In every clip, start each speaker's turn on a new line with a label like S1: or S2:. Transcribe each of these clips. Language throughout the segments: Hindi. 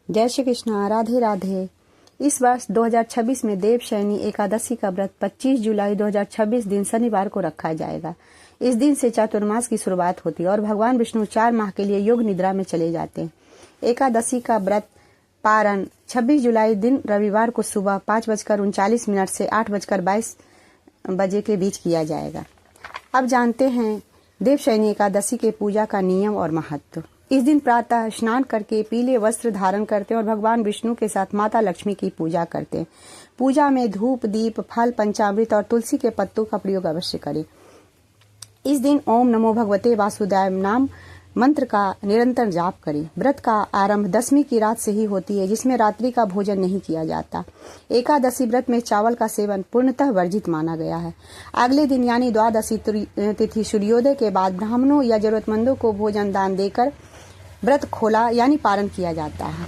S1: जय श्री कृष्णा। राधे राधे। इस वर्ष 2026 में देवशयनी एकादशी का व्रत 25 जुलाई 2026 दिन शनिवार को रखा जाएगा। इस दिन से चातुर्मास की शुरुआत होती है और भगवान विष्णु 4 माह के लिए योग निद्रा में चले जाते हैं। एकादशी का व्रत पारण 26 जुलाई दिन रविवार को सुबह 5:39 से 8:22 बजे के बीच किया जाएगा। अब जानते हैं देवशयनी एकादशी के पूजा का नियम और महत्व। इस दिन प्रातः स्नान करके पीले वस्त्र धारण करते हैं और भगवान विष्णु के साथ माता लक्ष्मी की पूजा करते हैं। पूजा में धूप, दीप, फल, पंचामृत और तुलसी के पत्तों का प्रयोग अवश्य करें। इस दिन ओम नमो भगवते वासुदेवाय नाम मंत्र का निरंतर जाप करें। व्रत का आरंभ 10वीं की रात से ही होती है, जिसमें रात्रि का भोजन नहीं किया जाता। एकादशी व्रत में चावल का सेवन पूर्णतः वर्जित माना गया है। अगले दिन यानी द्वादशी तिथि सूर्योदय के बाद ब्राह्मणों या जरूरतमंदों को भोजन दान देकर व्रत खोला यानी पारण किया जाता है।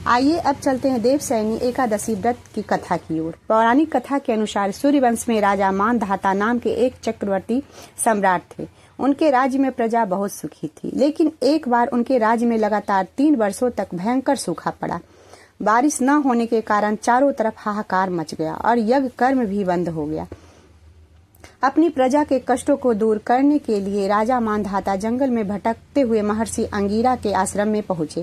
S1: आइए अब चलते हैं देवशयनी एकादशी व्रत की कथा की ओर। पौराणिक कथा के अनुसार सूर्यवंश में राजा मानधाता नाम के एक चक्रवर्ती सम्राट थे। उनके राज्य में प्रजा बहुत सुखी थी, लेकिन एक बार उनके राज्य में लगातार 3 वर्षों तक भयंकर सूखा पड़ा। बारिश न होने के कारण चारों तरफ हाहाकार मच गया और यज्ञ कर्म भी बंद हो गया। अपनी प्रजा के कष्टों को दूर करने के लिए राजा मानधाता जंगल में भटकते हुए महर्षि अंगिरा के आश्रम में पहुंचे।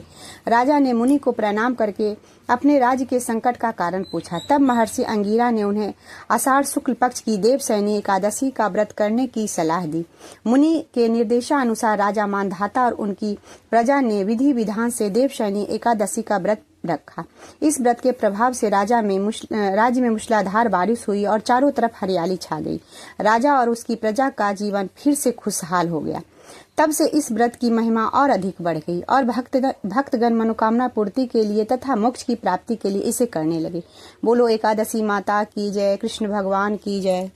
S1: राजा ने मुनि को प्रणाम करके अपने राज्य के संकट का कारण पूछा। तब महर्षि अंगिरा ने उन्हें आषाढ़ शुक्ल पक्ष की देवशयनी एकादशी का व्रत करने की सलाह दी। मुनि के निर्देशानुसार राजा मानधाता और उनकी प्रजा ने विधि विधान से देवशयनी एकादशी का व्रत रखा। इस व्रत के प्रभाव से राज्य में मूसलाधार बारिश हुई और चारों तरफ हरियाली छा गई। राजा और उसकी प्रजा का जीवन फिर से खुशहाल हो गया। तब से इस व्रत की महिमा और अधिक बढ़ गई और भक्तगण मनोकामना पूर्ति के लिए तथा मोक्ष की प्राप्ति के लिए इसे करने लगे। बोलो एकादशी माता की जय, कृष्ण भगवान की जय।